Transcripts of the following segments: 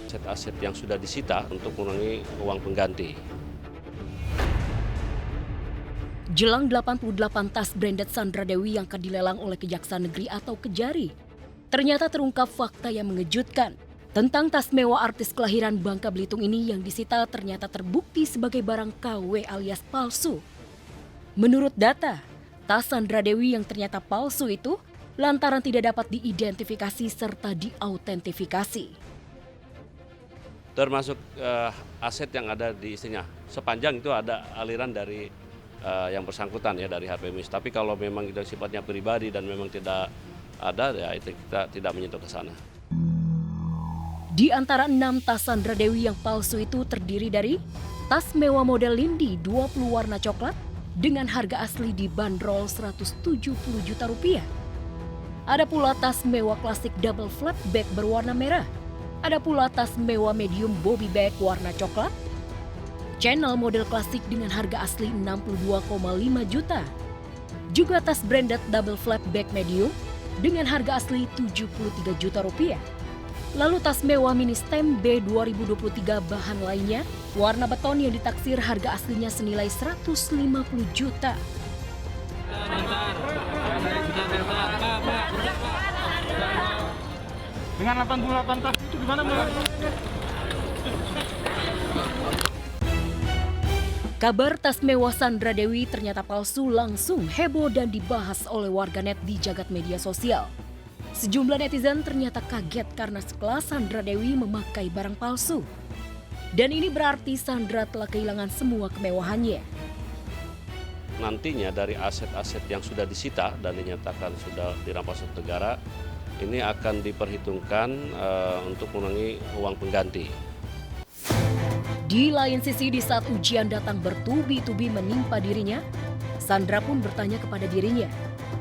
Aset-aset yang sudah disita untuk mengurangi uang pengganti. Jelang 88 tas branded Sandra Dewi yang akan dilelang oleh Kejaksaan Negeri atau Kejari. Ternyata terungkap fakta yang mengejutkan tentang tas mewah artis kelahiran Bangka Belitung ini yang disita ternyata terbukti sebagai barang KW alias palsu. Menurut data, tas Sandra Dewi yang ternyata palsu itu lantaran tidak dapat diidentifikasi serta diautentifikasi. Termasuk aset yang ada di istrinya. Sepanjang itu ada aliran dari yang bersangkutan ya dari HP Miss. Tapi kalau memang itu sifatnya pribadi dan memang tidak ada, ya itu kita tidak menyentuh ke sana. Di antara 6 tas Sandra Dewi yang palsu itu terdiri dari tas mewah model Lindy 20 warna coklat dengan harga asli dibanderol 170 juta rupiah. Ada pula tas mewah klasik double flap bag berwarna merah. Ada pula tas mewah medium bobby bag warna coklat. Channel model klasik dengan harga asli 62,5 juta. Juga tas branded double flap bag medium dengan harga asli 73 juta rupiah. Lalu tas mewah mini stem B 2023 bahan lainnya, warna beton yang ditaksir harga aslinya senilai 150 juta. Dengan 88 tas itu gimana, Mbak? Kabar tas mewah Sandra Dewi ternyata palsu langsung heboh dan dibahas oleh warganet di jagat media sosial. Sejumlah netizen ternyata kaget karena sekelas Sandra Dewi memakai barang palsu. Dan ini berarti Sandra telah kehilangan semua kemewahannya. Nantinya dari aset-aset yang sudah disita dan dinyatakan sudah dirampas oleh negara, ini akan diperhitungkan untuk mengurangi uang pengganti. Di lain sisi, di saat ujian datang bertubi-tubi menimpa dirinya, Sandra pun bertanya kepada dirinya,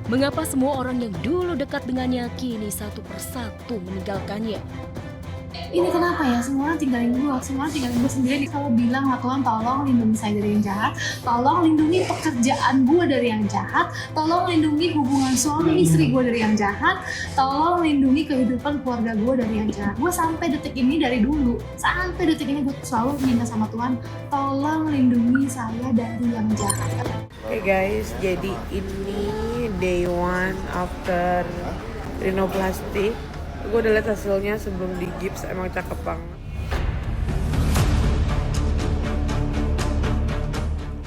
mengapa semua orang yang dulu dekat dengannya kini satu persatu meninggalkannya? Ini kenapa ya, semua orang tinggalin gue sendiri. Kalau bilang, Tuhan tolong lindungi saya dari yang jahat, tolong lindungi pekerjaan gue dari yang jahat, tolong lindungi hubungan suami istri gue dari yang jahat, tolong lindungi kehidupan keluarga gue dari yang jahat. Gue sampai detik ini, dari dulu sampai detik ini gue selalu minta sama Tuhan, tolong lindungi saya dari yang jahat. Oke guys, jadi ini day one after rinoplasty. Gue udah lihat hasilnya sebelum di gips, emang cakep banget.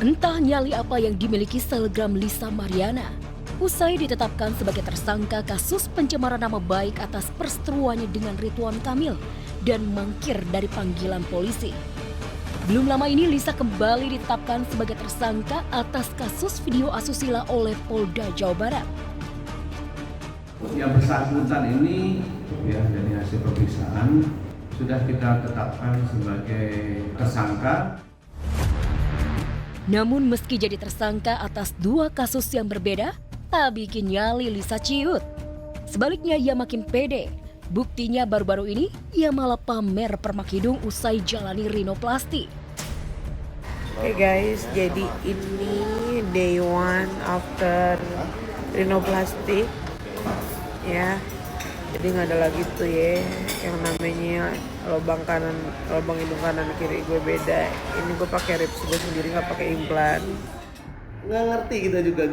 Entah nyali apa yang dimiliki selebgram Lisa Mariana. Usai ditetapkan sebagai tersangka kasus pencemaran nama baik atas perseteruannya dengan Ridwan Kamil dan mangkir dari panggilan polisi. Belum lama ini Lisa kembali ditetapkan sebagai tersangka atas kasus video asusila oleh Polda Jawa Barat. Yang bersangkutan ini ya dari hasil pemeriksaan sudah kita tetapkan sebagai tersangka. Namun meski jadi tersangka atas 2 kasus yang berbeda, tak bikin nyali Lisa ciut. Sebaliknya ia makin pede. Buktinya baru-baru ini ia malah pamer permak hidung usai jalani rinoplasti. Oke guys, jadi ini day one after rinoplasty. Ya, jadi nggak ada lagi tuh ya yang namanya lubang hidung kanan kiri gue beda. Ini gue pakai rips gue sendiri, nggak pakai implan. Nggak ngerti kita juga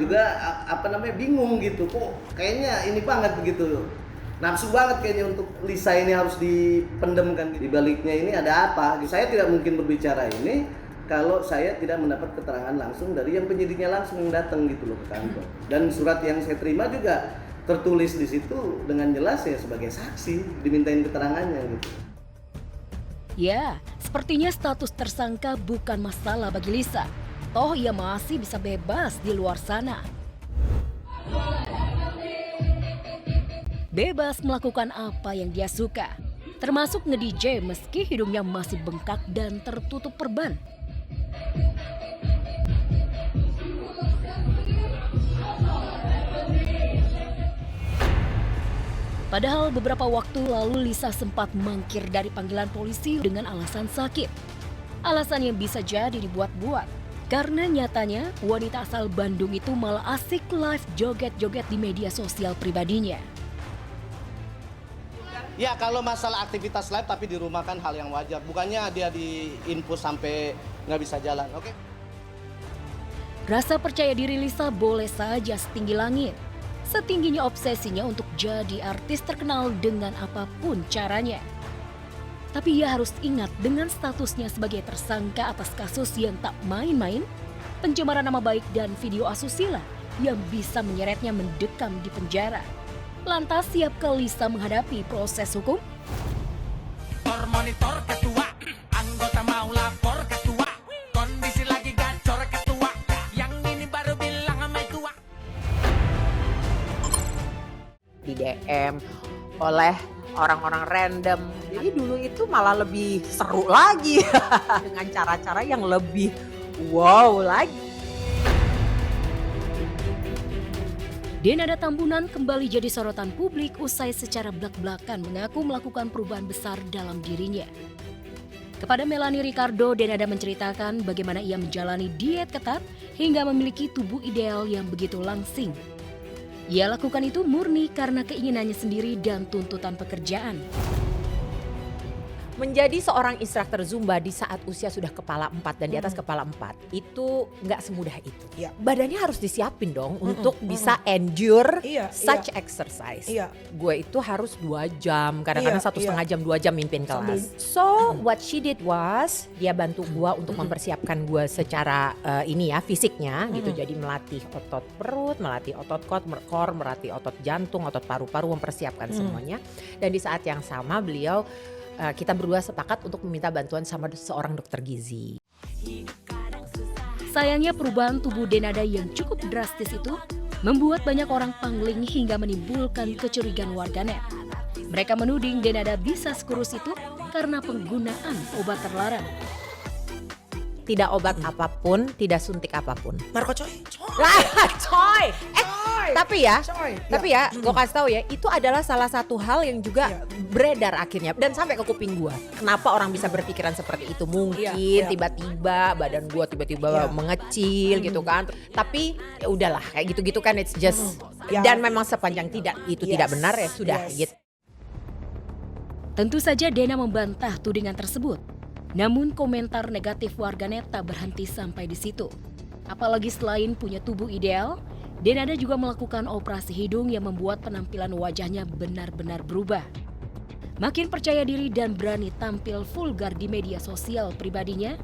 bingung gitu, kok kayaknya ini banget begitu, nafsu banget kayaknya untuk Lisa ini harus dipendamkan. Di baliknya ini ada apa? Saya tidak mungkin berbicara ini kalau saya tidak mendapat keterangan langsung dari yang penyidiknya langsung yang datang gitu loh ke kantor. Dan surat yang saya terima juga tertulis di situ dengan jelas ya sebagai saksi, dimintain keterangannya gitu. Ya, sepertinya status tersangka bukan masalah bagi Lisa. Toh ia masih bisa bebas di luar sana. Bebas melakukan apa yang dia suka, termasuk nge-DJ meski hidungnya masih bengkak dan tertutup perban. Padahal beberapa waktu lalu Lisa sempat mangkir dari panggilan polisi dengan alasan sakit. Alasan yang bisa jadi dibuat-buat. Karena nyatanya wanita asal Bandung itu malah asik live joget-joget di media sosial pribadinya. Ya kalau masalah aktivitas live tapi di rumah kan hal yang wajar. Bukannya dia diinfus sampai nggak bisa jalan, oke? Rasa percaya diri Lisa boleh saja setinggi langit. Setingginya obsesinya untuk jadi artis terkenal dengan apapun caranya. Tapi ia harus ingat dengan statusnya sebagai tersangka atas kasus yang tak main-main, pencemaran nama baik dan video asusila yang bisa menyeretnya mendekam di penjara. Lantas siapkah Lisa menghadapi proses hukum? Monitor ketua, anggota mau lapor ketua, kondisi lagi gacor ketua, yang ini baru bilang sama tua. Di DM oleh orang-orang random. Jadi dulu itu malah lebih seru lagi dengan cara-cara yang lebih wow lagi. Denada Tambunan kembali jadi sorotan publik usai secara blak-blakan mengaku melakukan perubahan besar dalam dirinya. Kepada Melanie Ricardo, Denada menceritakan bagaimana ia menjalani diet ketat hingga memiliki tubuh ideal yang begitu langsing. Ia lakukan itu murni karena keinginannya sendiri dan tuntutan pekerjaan. Menjadi seorang instruktur Zumba di saat usia sudah kepala 4 dan di atas kepala 4 itu nggak semudah itu. Iya. Badannya harus disiapin dong untuk bisa endure Iya, such iya. exercise. Iya. Gue itu harus 2 jam, kadang-kadang Iya, 1,5 jam, 2 jam mimpin Sambil- kelas. So what she did was dia bantu gue untuk mempersiapkan gue secara fisiknya gitu. Jadi melatih otot perut, melatih otot core, melatih otot jantung, otot paru-paru, mempersiapkan semuanya. Dan di saat yang sama beliau kita berdua sepakat untuk meminta bantuan sama seorang dokter gizi. Sayangnya perubahan tubuh Denada yang cukup drastis itu membuat banyak orang pangling hingga menimbulkan kecurigaan warganet. Mereka menuding Denada bisa sekurus itu karena penggunaan obat terlarang. Tidak obat apapun, tidak suntik apapun. Marco coy. Coy! Tapi ya, Iya. gue kasih tahu ya, itu adalah salah satu hal yang juga beredar akhirnya dan sampai ke kuping gue. Kenapa orang bisa berpikiran seperti itu? Mungkin Iya. tiba-tiba badan gue tiba-tiba Iya. mengecil gitu kan. Tapi ya udahlah, kayak gitu-gitu kan it's just Ya. dan memang sepanjang itu tidak benar ya sudah Yes. gitu. Tentu saja Dena membantah tudingan tersebut. Namun komentar negatif warganet tak berhenti sampai di situ. Apalagi selain punya tubuh ideal, Denada juga melakukan operasi hidung yang membuat penampilan wajahnya benar-benar berubah. Makin percaya diri dan berani tampil vulgar di media sosial pribadinya,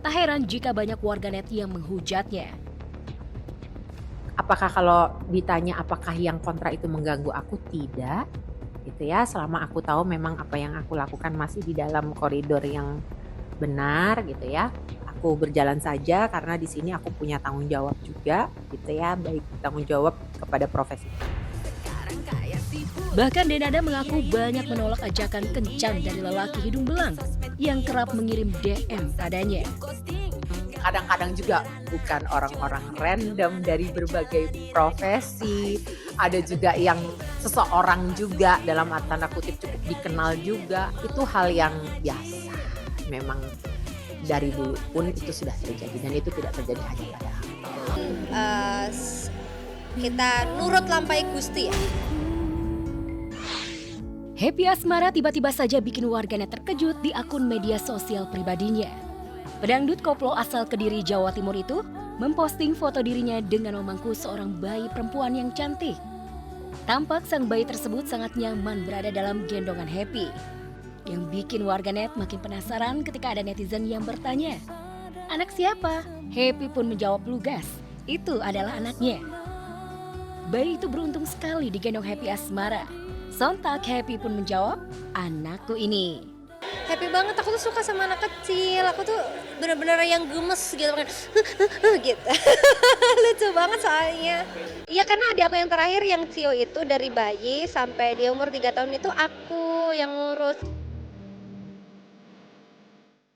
tak heran jika banyak warganet yang menghujatnya. Apakah kalau ditanya apakah yang kontra itu mengganggu aku? Tidak, gitu ya. Selama aku tahu memang apa yang aku lakukan masih di dalam koridor yang benar, gitu ya. Aku berjalan saja karena di sini aku punya tanggung jawab juga, gitu ya. Baik tanggung jawab kepada profesi. Bahkan Denada mengaku banyak menolak ajakan kencan dari lelaki hidung belang yang kerap mengirim DM padanya. Kadang-kadang juga bukan orang-orang random dari berbagai profesi. Ada juga yang seseorang juga dalam tanda kutip cukup dikenal juga. Itu hal yang biasa. Memang dari dulu pun itu sudah terjadi dan itu tidak terjadi hanya pada aku. Kita nurut lampai Gusti ya. Happy Asmara tiba-tiba saja bikin warganet terkejut di akun media sosial pribadinya. Pedangdut koplo asal Kediri, Jawa Timur itu memposting foto dirinya dengan memangku seorang bayi perempuan yang cantik. Tampak sang bayi tersebut sangat nyaman berada dalam gendongan Happy. Yang bikin warganet makin penasaran ketika ada netizen yang bertanya, "Anak siapa?" Happy pun menjawab lugas, "Itu adalah anaknya." Bayi itu beruntung sekali digendong Happy Asmara. Sontak Happy pun menjawab, "Anakku ini." Happy banget, aku tuh suka sama anak kecil. Aku tuh bener-bener yang gemes gitu kan. Gitu. Lucu banget soalnya. Iya karena adik aku yang terakhir yang Cio itu dari bayi sampai dia umur 3 tahun itu aku yang ngurus.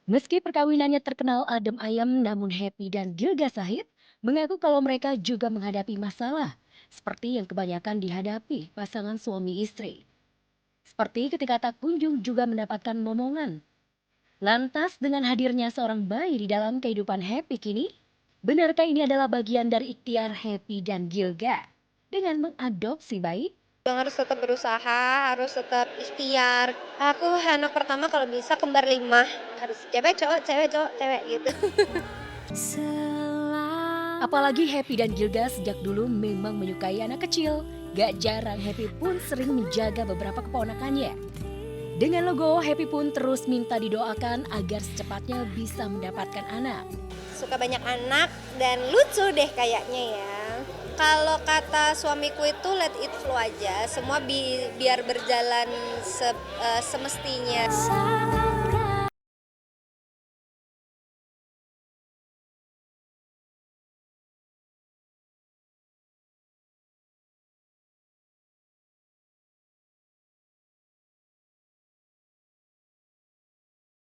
Meski perkawinannya terkenal adem ayem, namun Happy dan Gilga Sahid mengaku kalau mereka juga menghadapi masalah seperti yang kebanyakan dihadapi pasangan suami istri. Seperti ketika tak kunjung juga mendapatkan momongan. Lantas dengan hadirnya seorang bayi di dalam kehidupan Happy kini, benarkah ini adalah bagian dari ikhtiar Happy dan Gilga dengan mengadopsi bayi? Harus tetap berusaha, harus tetap ikhtiar. Aku anak pertama kalau bisa kembar 5. Harus cewek cowok, cewek cowok, cewek gitu. Apalagi Happy dan Gilda sejak dulu memang menyukai anak kecil. Gak jarang Happy pun sering menjaga beberapa keponakannya. Dengan logo, Happy pun terus minta didoakan agar secepatnya bisa mendapatkan anak. Suka banyak anak dan lucu deh kayaknya ya. Kalau kata suamiku itu let it flow aja, semua biar berjalan semestinya.